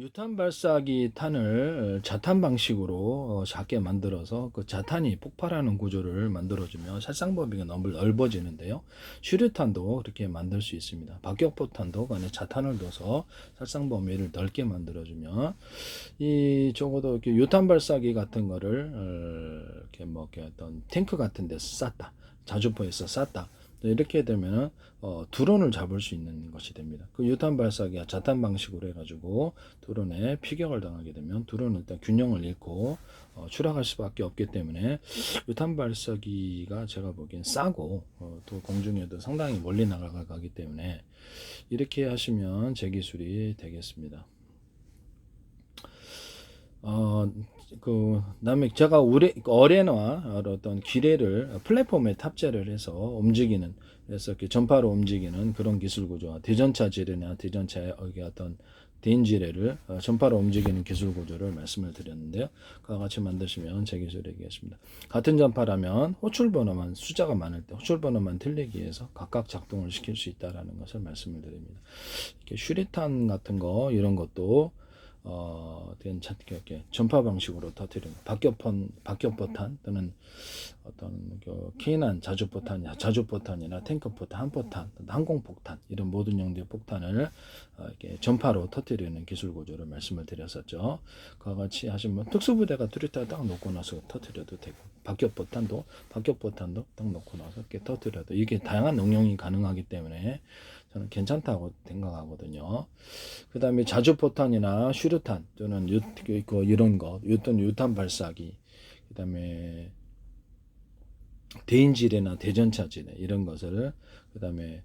유탄 발사기 탄을 자탄 방식으로 작게 만들어서 그 자탄이 폭발하는 구조를 만들어주면 살상 범위가 너무 넓어지는데요. 수류탄도 그렇게 만들 수 있습니다. 박격포탄도 그 안에 자탄을 둬서 살상 범위를 넓게 만들어주면 이 적어도 이렇게 유탄 발사기 같은 거를 이렇게 뭐 이렇게 어떤 탱크 같은 데서 쐈다, 자주포에서 쐈다. 이렇게 되면 드론을 잡을 수 있는 것이 됩니다. 그 유탄 발사기가 자탄 방식으로 해가지고 드론에 피격을 당하게 되면 드론은 일단 균형을 잃고 추락할 수밖에 없기 때문에 유탄 발사기가 제가 보기엔 싸고 또 공중에도 상당히 멀리 나가기 때문에 이렇게 하시면 제 기술이 되겠습니다. 다음에 제가 어뢰나 어떤 기뢰를 플랫폼에 탑재를 해서 움직이는, 그래서 이렇게 전파로 움직이는 그런 기술 구조와 대전차 지뢰나 대전차의 어떤 대인지뢰를 전파로 움직이는 기술 구조를 말씀을 드렸는데요. 그와 같이 만드시면 제 기술이 되겠습니다. 같은 전파라면 호출 번호만 숫자가 많을 때 호출 번호만 틀리기 위해서 각각 작동을 시킬 수 있다라는 것을 말씀을 드립니다. 이렇게 슈리탄 같은 거 이런 것도 전파 방식으로 터뜨리는 박격포탄 또는 어떤 K9 자주포탄이나 탱크포탄, 한포탄, 항공폭탄 이런 모든 용도의 폭탄을 이렇게 전파로 터뜨리는 기술 구조를 말씀을 드렸었죠. 그와 같이 하시면 특수부대가 뚜렷하게 딱 놓고 나서 터뜨려도 되고 박격포탄도 딱 놓고 나서 이렇게 터뜨려도 이게 다양한 응용이 가능하기 때문에 저는 괜찮다고 생각하거든요. 그 다음에 자주포탄이나 슈류탄 또는 이런 거, 유탄 발사기, 그 다음에 대인지뢰나 대전차 지뢰 이런 것을 그 다음에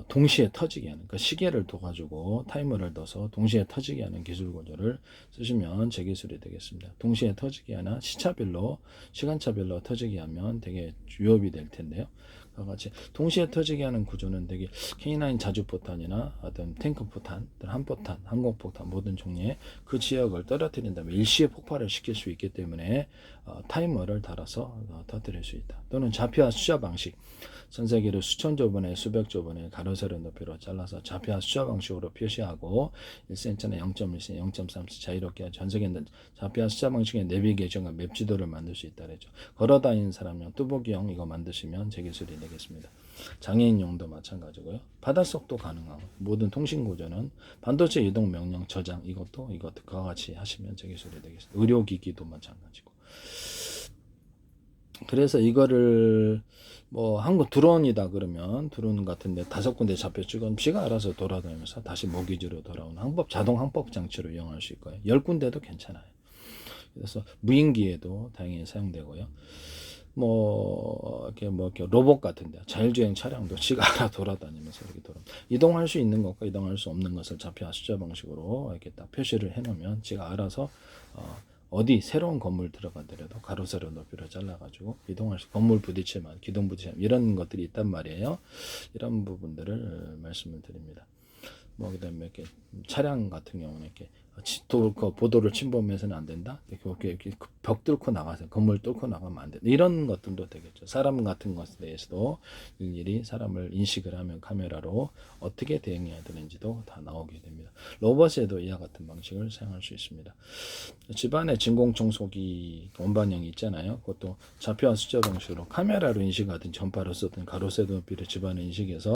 동시에 터지게 하는, 그러니까 시계를 둬가지고 타이머를 둬서 동시에 터지게 하는 기술 구조를 쓰시면 제 기술이 되겠습니다. 동시에 터지게 하나 시간차별로 터지게 하면 되게 위협이 될 텐데요. 그와 같이 동시에 터지게 하는 구조는 되게 K9 자주포탄이나 어떤 탱크포탄, 한포탄, 항공폭탄 모든 종류의 그 지역을 떨어뜨린 다음에 일시에 폭발을 시킬 수 있기 때문에 타이머를 달아서 터뜨릴 수 있다. 또는 좌표와 숫자 방식, 전세기를 수천조 번에 수백조 번에 가로 세로 높이로 잘라서 좌표와 숫자 방식으로 표시하고 1cm나 0.1cm, 0.3cm 자유롭게 전세기는 좌표와 숫자 방식의 내비게이션과 맵 지도를 만들 수 있다 그랬죠. 걸어다니는 사람용 뚜벅이형 이거 만드시면 제 기술이 되겠습니다. 장애인용도 마찬가지고요. 바닷속도 가능하고 모든 통신 구조는 반도체 이동 명령 저장 이것도 그와 같이 하시면 제 기술이 되겠습니다. 의료기기도 마찬가지고. 그래서 이거를 뭐 한국 드론이다 그러면 드론 같은데 5군데 잡혀 찍으면 지가 알아서 돌아다니면서 다시 목위지로 돌아오는 자동 항법 장치로 이용할 수 있고요. 10군데도 괜찮아요. 그래서 무인기에도 다행히 사용되고요. 이렇게 로봇 같은데 자율주행 차량도 지가 알아 돌아다니면서 이렇게 이동할 수 있는 것과 이동할 수 없는 것을 좌표와 숫자 방식으로 이렇게 딱 표시를 해놓으면 지가 알아서 어디 새로운 건물 들어가더라도 가로 세로 높이로 잘라가지고 이동할 수, 건물 부딪히면 기둥 부딪히면 이런 것들이 있단 말이에요. 이런 부분들을 말씀을 드립니다. 그다음에 이렇게 차량 같은 경우는 이렇게 보도를 침범해서는 안 된다. 이렇게 벽 뚫고 나가서 건물 뚫고 나가면 안 된다. 이런 것들도 되겠죠. 사람 같은 것에 대해서도 일일이 사람을 인식을 하면 카메라로 어떻게 대응해야 되는지도 다 나오게 됩니다. 로봇에도 이와 같은 방식을 사용할 수 있습니다. 집안에 진공청소기 원반형이 있잖아요. 그것도 좌표와 숫자 방식으로 카메라로 인식하든 전파로 쓰든 가로 세로 높이를 집안에 인식해서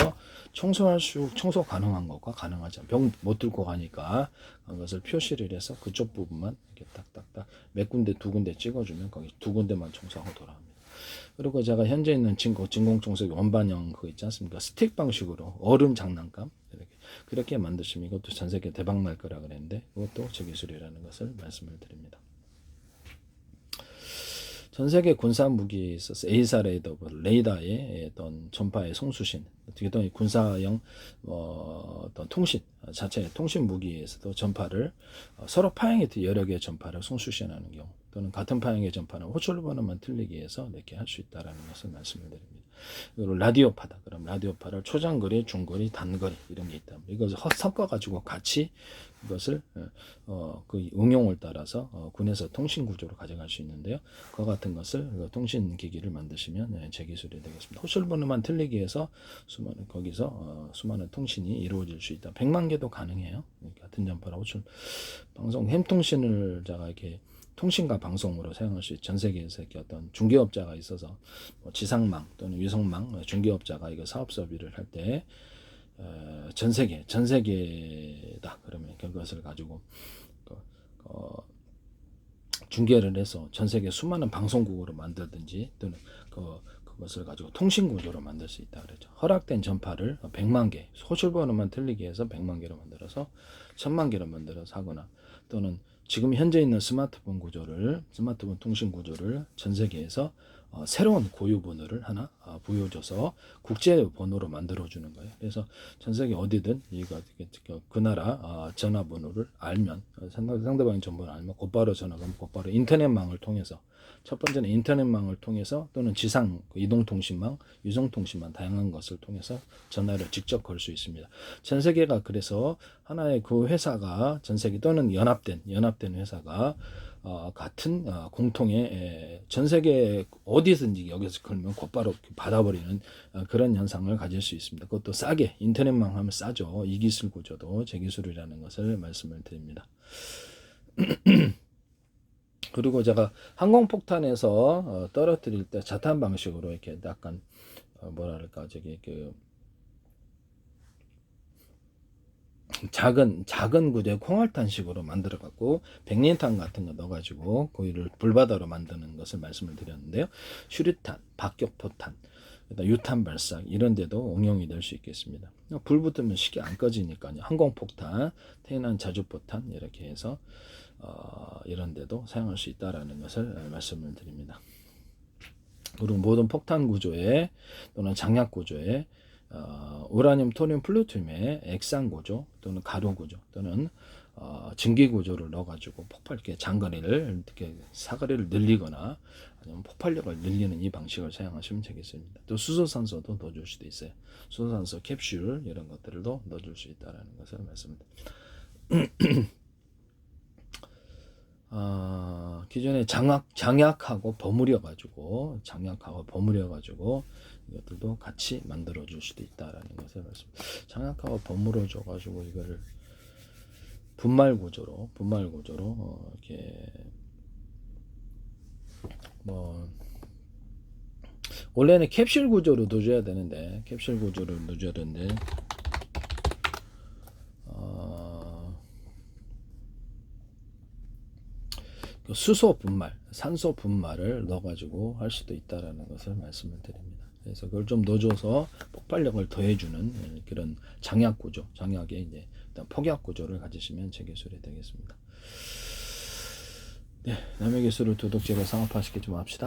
청소 가능한 것과 가능하지 않은 벽 못 뚫고 가니까 그것을 표시를 해서 그쪽 부분만 이렇게 딱딱딱 몇 군데 2군데 찍어주면 거기 2군데만 청소하고 돌아옵니다. 그리고 제가 현재 있는 진공청소기 원반형 그거 있지 않습니까? 스틱 방식으로 얼음 장난감 그렇게 만드시면 이것도 전 세계 대박 날 거라 그랬는데 이것도 제 기술이라는 것을 말씀을 드립니다. 전 세계 군사 무기에 있어서 에이사 레이더의 어떤 전파의 송수신, 어떤 군사형 어떤 통신 자체의 통신 무기에서도 전파를 서로 파형의 여러 개의 전파를 송수신하는 경우 또는 같은 파형의 전파는 호출 번호만 틀리기 위해서 이렇게 할 수 있다라는 것을 말씀을 드립니다. 그리고 라디오파다. 그럼 라디오파를 초장거리, 중거리, 단거리 이런 게 있다. 이것을 섞어 가지고 같이 이것을 그 응용을 따라서 군에서 통신 구조로 가져갈 수 있는데요. 그와 같은 것을 통신 기기를 만드시면 제 기술이 되겠습니다. 호출번호만 틀리기 위해서 거기서 수많은 통신이 이루어질 수 있다. 100만 개도 가능해요. 같은 전파라 호출 방송 햄통신을 제가 이렇게 통신과 방송으로 사용할 수 있는 전 세계에서 이렇게 어떤 중개업자가 있어서 뭐 지상망 또는 위성망 중개업자가 이거 사업 설비를 할 때 전 세계다 그러면 그것을 가지고 중계를 해서 전 세계 수많은 방송국으로 만들든지 또는 그것을 가지고 통신 구조로 만들 수 있다 그랬죠. 허락된 전파를 100만 개, 호출번호만 틀리게 해서 100만 개로 만들어서 1000만 개로 만들어서 하거나 또는 지금 현재 있는 스마트폰 통신 구조를 전 세계에서 새로운 고유 번호를 하나 부여줘서 국제 번호로 만들어주는 거예요. 그래서 전 세계 어디든 그 나라 전화번호를 알면 상대방의 정보를 알면 곧바로 전화가 곧바로 인터넷망을 통해서 첫 번째는 인터넷망을 통해서 또는 지상 이동통신망, 유성통신망 다양한 것을 통해서 전화를 직접 걸 수 있습니다. 전 세계가 그래서 하나의 그 회사가 전 세계 또는 연합된 회사가 같은 공통의 전 세계 어디든지 여기서 걸면 곧바로 받아버리는 그런 현상을 가질 수 있습니다. 그것도 싸게 인터넷망 하면 싸죠. 이 기술 구조도 제 기술이라는 것을 말씀을 드립니다. 그리고 제가 항공폭탄에서 떨어뜨릴 때 자탄 방식으로 이렇게 약간 뭐랄까 작은 구조의 콩알탄식으로 만들어 갖고 백린탄 같은 거 넣어 가지고 거기를 불바다로 만드는 것을 말씀을 드렸는데요. 수류탄, 박격포탄, 유탄 발사 이런 데도 응용이 될 수 있겠습니다. 불 붙으면 쉽게 안 꺼지니까요. 항공폭탄, 태난 자주포탄 이렇게 해서 이런 데도 사용할 수 있다라는 것을 말씀을 드립니다. 그리고 모든 폭탄 구조에 또는 장약 구조에 우라늄, 토륨, 플루토늄의 액상 구조 또는 가루 구조 또는 증기 구조를 넣어가지고 폭발 이렇게 장거리를 이렇게 사거리를 늘리거나 아니면 폭발력을 늘리는 이 방식을 사용하시면 되겠습니다. 또 수소산소도 넣어줄 수도 있어요. 수소산소 캡슐 이런 것들도 넣어줄 수 있다라는 것을 말씀드립니다. 기존에 장약하고 버무려가지고 이것들도 같이 만들어줄 수도 있다라는 것을 말씀드립니다. 장약하고 버무려줘가지고 이거를 분말 구조로 이렇게 원래는 캡슐 구조로 넣어줘야 되는데 수소 분말, 산소 분말을 넣어가지고 할 수도 있다라는 것을 말씀을 드립니다. 그래서 그걸 좀 넣어줘서 폭발력을 더해주는 그런 장약 구조, 장약의 이제 폭약 구조를 가지시면 제 기술이 되겠습니다. 네, 남의 기술을 도둑질을 상업화시키지 맙시다.